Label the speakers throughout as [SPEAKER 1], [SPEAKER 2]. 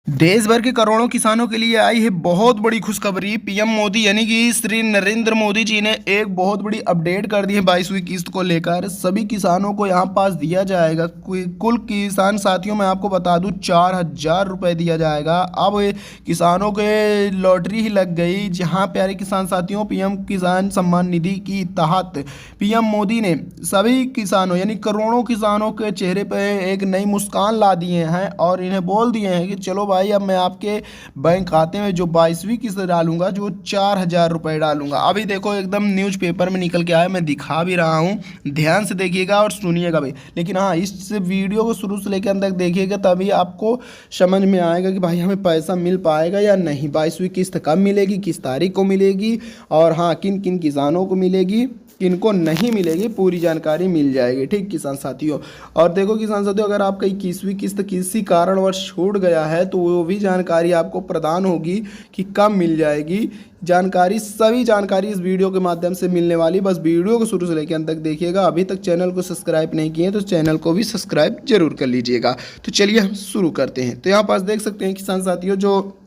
[SPEAKER 1] देश भर के करोड़ों किसानों के लिए आई है बहुत बड़ी खुशखबरी। पीएम मोदी यानी कि श्री नरेंद्र मोदी जी ने एक बहुत बड़ी अपडेट कर दी है 22वीं किस्त को लेकर। सभी किसानों को यहाँ पास दिया जाएगा। कुल किसान साथियों मैं आपको बता दूं 4,000 रुपये दिया जाएगा। अब किसानों के लॉटरी ही लग गई। जहाँ प्यारे किसान साथियों पीएम किसान सम्मान निधि की तहत पीएम मोदी ने सभी किसानों यानी करोड़ों किसानों के चेहरे पर एक नई मुस्कान ला दिए हैं और इन्हें बोल दिए हैं कि चलो भाई अब मैं आपके बैंक खाते में जो 22वीं किस्त डालूंगा जो 4,000 रुपये डालूंगा। अभी देखो एकदम न्यूज़पेपर में निकल के आया, मैं दिखा भी रहा हूँ, ध्यान से देखिएगा और सुनिएगा भी। लेकिन हाँ, इस वीडियो को शुरू से लेकर अंत तक देखिएगा तभी आपको समझ में आएगा कि भाई हमें पैसा मिल पाएगा या नहीं। 22वीं किस्त कब मिलेगी, किस तारीख को मिलेगी और हाँ किन किन किसानों को मिलेगी, किनको नहीं मिलेगी, पूरी जानकारी मिल जाएगी। ठीक किसान साथियों। और देखो किसान साथियों, अगर आपका 21वीं किस्त किसी कारणवश छूट गया है तो वो भी जानकारी आपको प्रदान होगी कि कब मिल जाएगी। जानकारी सभी जानकारी इस वीडियो के माध्यम से मिलने वाली। बस वीडियो को शुरू से लेकर अंत तक देखिएगा। अभी तक चैनल को सब्सक्राइब नहीं किए तो चैनल को भी सब्सक्राइब जरूर कर लीजिएगा। तो चलिए हम शुरू करते हैं। तो यहाँ पास देख सकते हैं किसान साथियों, जो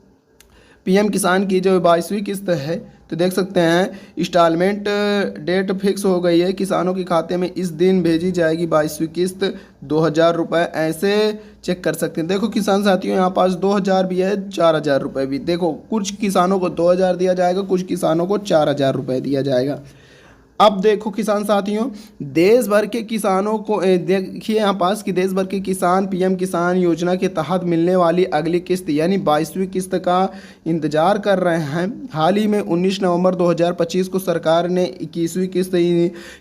[SPEAKER 1] पीएम किसान की जो 22वीं किस्त है तो देख सकते हैं इंस्टॉलमेंट डेट फिक्स हो गई है। किसानों के खाते में इस दिन भेजी जाएगी 22वीं किस्त 2,000 रुपये। ऐसे चेक कर सकते हैं। देखो किसान साथियों, यहाँ पास 2,000 भी है, 4,000 रुपये भी। देखो कुछ किसानों को 2,000 दिया जाएगा, कुछ किसानों को 4,000 रुपये दिया जाएगा। अब देखो किसान साथियों, देश भर के किसानों को देखिए यहाँ पास कि देश भर के किसान पीएम किसान योजना के तहत मिलने वाली अगली किस्त यानी 22वीं किस्त का इंतजार कर रहे हैं। हाल ही में 19 नवंबर 2025 को सरकार ने 21वीं किस्त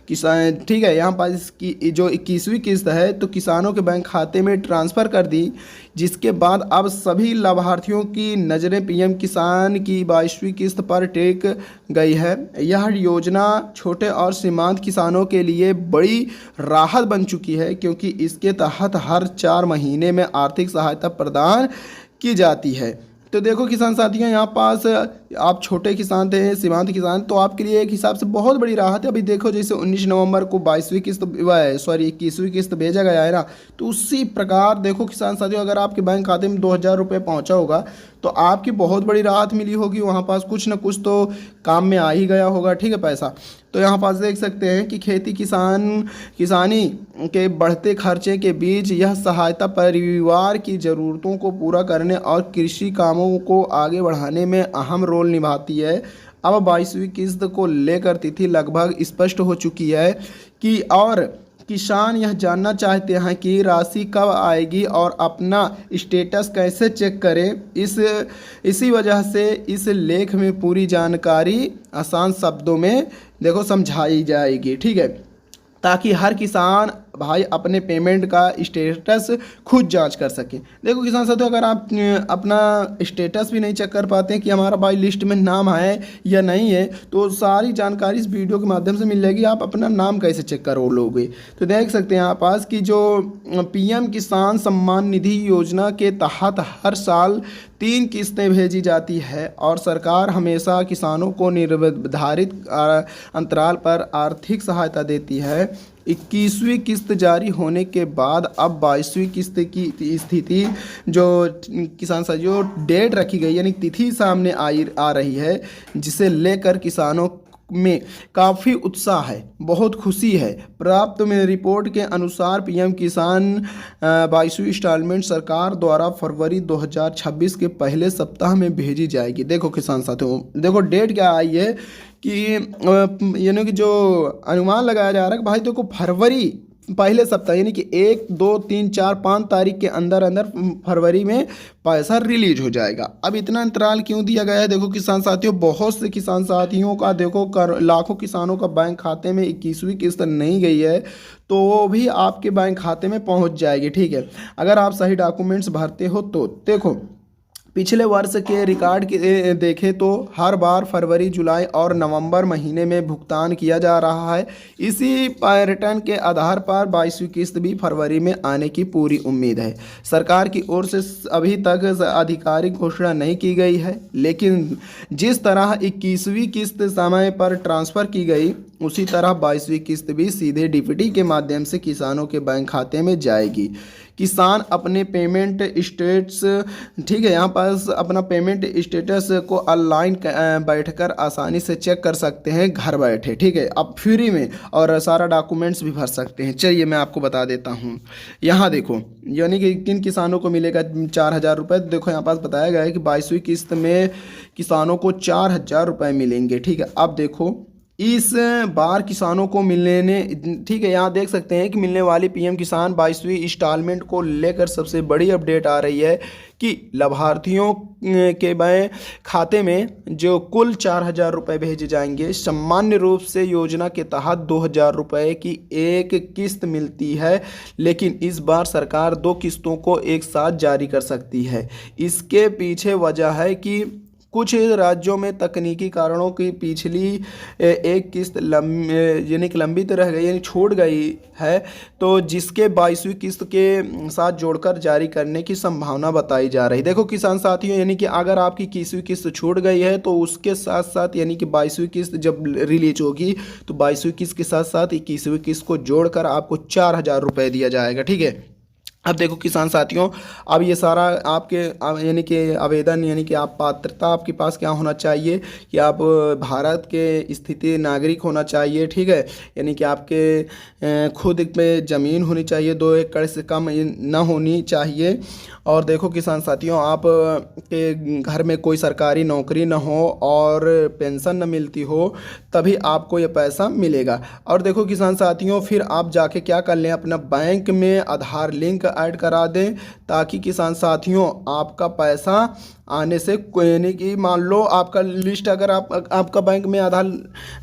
[SPEAKER 1] किसान ठीक है यहाँ पास इसकी जो 21वीं किस्त है तो किसानों के बैंक खाते में ट्रांसफ़र कर दी, जिसके बाद अब सभी लाभार्थियों की नज़रें पीएम किसान की 22वीं किस्त पर टेक गई है। यह योजना छोटे और सीमांत किसानों के लिए बड़ी राहत बन चुकी है, क्योंकि इसके तहत हर 4 महीने में आर्थिक सहायता प्रदान की जाती है। तो देखो किसान साथियों, यहाँ पास आप छोटे किसान थे, सीमांत किसान, तो आपके लिए एक हिसाब से बहुत बड़ी राहत है। अभी देखो जैसे 19 नवंबर को 22वीं किस्त 21वीं किस्त भेजा गया है ना, तो उसी प्रकार देखो किसान साथियों, अगर आपके बैंक खाते में 2,000 रुपये पहुँचा होगा तो आपकी बहुत बड़ी राहत मिली होगी। वहाँ पास कुछ ना कुछ तो काम में आ ही गया होगा। ठीक है पैसा। तो यहाँ पास देख सकते हैं कि किसानी के बढ़ते खर्चे के बीच यह सहायता परिवार की ज़रूरतों को पूरा करने और कृषि कामों को आगे बढ़ाने में अहम रोल निभाती है। अब 22वीं किस्त को लेकर तिथि लगभग स्पष्ट हो चुकी है कि और किसान यह जानना चाहते हैं कि राशि कब आएगी और अपना स्टेटस कैसे चेक करें। इसी वजह से इस लेख में पूरी जानकारी आसान शब्दों में देखो समझाई जाएगी। ठीक है, ताकि हर किसान भाई अपने पेमेंट का स्टेटस खुद जांच कर सके। देखो किसान साथियों, अगर आप अपना स्टेटस भी नहीं चेक कर पाते हैं कि हमारा भाई लिस्ट में नाम है या नहीं है, तो सारी जानकारी इस वीडियो के माध्यम से मिल जाएगी। आप अपना नाम कैसे चेक करो लोगे, तो देख सकते हैं यहाँ पास कि जो पीएम किसान सम्मान निधि योजना के तहत हर साल 3 किस्तें भेजी जाती है और सरकार हमेशा किसानों को निर्धारित अंतराल पर आर्थिक सहायता देती है। 21वीं किस्त जारी होने के बाद अब 22वीं किस्त की स्थिति जो किसान साथियों डेट रखी गई यानी तिथि सामने आ रही है, जिसे लेकर किसानों में काफ़ी उत्साह है, बहुत खुशी है। प्राप्त में रिपोर्ट के अनुसार पीएम किसान 22वीं इंस्टॉलमेंट सरकार द्वारा फरवरी 2026 के पहले सप्ताह में भेजी जाएगी। देखो किसान साथियों, देखो डेट क्या आई है कि यानी कि जो अनुमान लगाया जा रहा है कि भाई देखो फरवरी पहले सप्ताह यानी कि 1, 2, 3, 4, 5 तारीख के अंदर अंदर फरवरी में पैसा रिलीज हो जाएगा। अब इतना अंतराल क्यों दिया गया है? देखो किसान साथियों, बहुत से किसान साथियों का देखो लाखों किसानों का बैंक खाते में 21वीं किस्त नहीं गई है, तो वो भी आपके बैंक खाते में पहुंच जाएगी। ठीक है, अगर आप सही डॉक्यूमेंट्स भरते हो तो। देखो पिछले वर्ष के रिकॉर्ड के देखें तो हर बार फरवरी, जुलाई और नवंबर महीने में भुगतान किया जा रहा है। इसी पैटर्न के आधार पर 22वीं किस्त भी फरवरी में आने की पूरी उम्मीद है। सरकार की ओर से अभी तक आधिकारिक घोषणा नहीं की गई है, लेकिन जिस तरह 21वीं किस्त समय पर ट्रांसफ़र की गई, उसी तरह 22वीं किस्त भी सीधे डीपीटी के माध्यम से किसानों के बैंक खाते में जाएगी। किसान अपने पेमेंट स्टेटस, ठीक है, यहाँ पास अपना पेमेंट स्टेटस को ऑनलाइन बैठकर आसानी से चेक कर सकते हैं घर बैठे, ठीक है, अब फ्री में, और सारा डॉक्यूमेंट्स भी भर सकते हैं। चलिए मैं आपको बता देता हूँ। यहाँ देखो, यानी कि किन किसानों को मिलेगा 4,000 रुपये। देखो यहाँ पास बताया गया है कि 22वीं किस्त में किसानों को 4,000 रुपये मिलेंगे, ठीक है। अब देखो इस बार किसानों को मिलने, ठीक है, यहाँ देख सकते हैं कि मिलने वाली पीएम किसान 22वीं इंस्टॉलमेंट को लेकर सबसे बड़ी अपडेट आ रही है कि लाभार्थियों के बैंक खाते में जो कुल 4,000 रुपये भेजे जाएंगे। सामान्य रूप से योजना के तहत 2,000 रुपये की एक किस्त मिलती है, लेकिन इस बार सरकार 2 किस्तों को एक साथ जारी कर सकती है। इसके पीछे वजह है कि कुछ राज्यों में तकनीकी कारणों की पिछली एक किस्त यानी कि लंबित रह गई, यानी छूट गई है, तो जिसके 22वीं किस्त के साथ जोड़कर जारी करने की संभावना बताई जा रही। देखो किसान साथियों, यानी कि अगर आपकी 21वीं किस्त छूट गई है तो उसके साथ साथ यानी कि 22वीं किस्त जब रिलीज होगी तो 22वीं किस्त के साथ साथ 21वीं किस्त को जोड़कर आपको 4,000 रुपये दिया जाएगा, ठीक है। अब देखो किसान साथियों, अब ये सारा आपके यानी कि आवेदन, यानी कि आप पात्रता आपके पास क्या होना चाहिए कि आप भारत के स्थिति नागरिक होना चाहिए, ठीक है, यानी कि आपके खुद पे ज़मीन होनी चाहिए, 2 एकड़ से कम ना होनी चाहिए। और देखो किसान साथियों, आप के घर में कोई सरकारी नौकरी ना हो और पेंशन न मिलती हो, तभी आपको ये पैसा मिलेगा। और देखो किसान साथियों, फिर आप जाके क्या कर लें, अपना बैंक में आधार लिंक ऐड करा दें, ताकि किसान साथियों आपका पैसा आने से, यानी कि मान लो आपका लिस्ट अगर आपका बैंक में आधार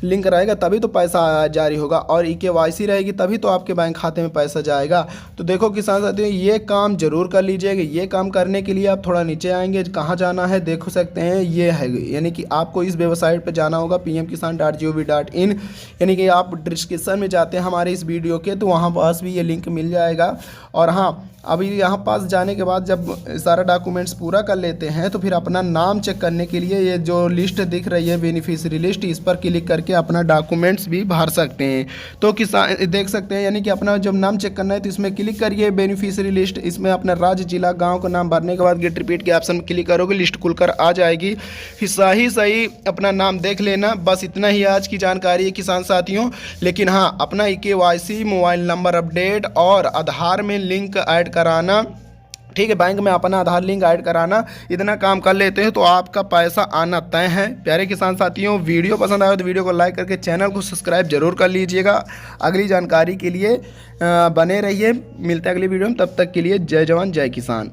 [SPEAKER 1] लिंक रहेगा तभी तो पैसा जारी होगा, और EKYC रहेगी तभी तो आपके बैंक खाते में पैसा जाएगा। तो देखो किसान साथियों, ये काम जरूर कर लीजिएगा। ये काम करने के लिए आप थोड़ा नीचे आएंगे, कहाँ जाना है देख सकते हैं, ये है, यानी कि आपको इस वेबसाइट पर जाना होगा pmkisan.gov.in, यानी कि आप डिस्क्रिप्शन में जाते हैं हमारे इस वीडियो के, तो वहाँ पास भी ये लिंक मिल जाएगा। और हाँ, अभी यहाँ पास जाने के बाद जब सारा डॉक्यूमेंट्स पूरा कर लेते हैं तो फिर अपना नाम चेक करने के लिए ये जो लिस्ट दिख रही है बेनिफिशियरी लिस्ट, इस पर क्लिक करके अपना डॉक्यूमेंट्स भी भर सकते हैं। तो किसान देख सकते हैं, यानी कि अपना जब नाम चेक करना है तो इसमें क्लिक करिए बेनिफिशियरी लिस्ट, इसमें अपना राज्य, जिला, गाँव का नाम भरने के बाद गेट रिपीट के ऑप्शन में क्लिक करोगे, लिस्ट खुलकर आ जाएगी। फिर सही अपना नाम देख लेना। बस इतना ही आज की जानकारी है किसान साथियों। लेकिन हाँ, अपना EKYC, मोबाइल नंबर अपडेट और आधार में लिंक ऐड कराना, ठीक है, बैंक में अपना आधार लिंक ऐड कराना, इतना काम कर लेते हैं तो आपका पैसा आना तय है। प्यारे किसान साथियों, वीडियो पसंद आया तो वीडियो को लाइक करके चैनल को सब्सक्राइब जरूर कर लीजिएगा। अगली जानकारी के लिए बने रहिए। मिलते हैं अगली वीडियो में, तब तक के लिए जय जवान जय किसान।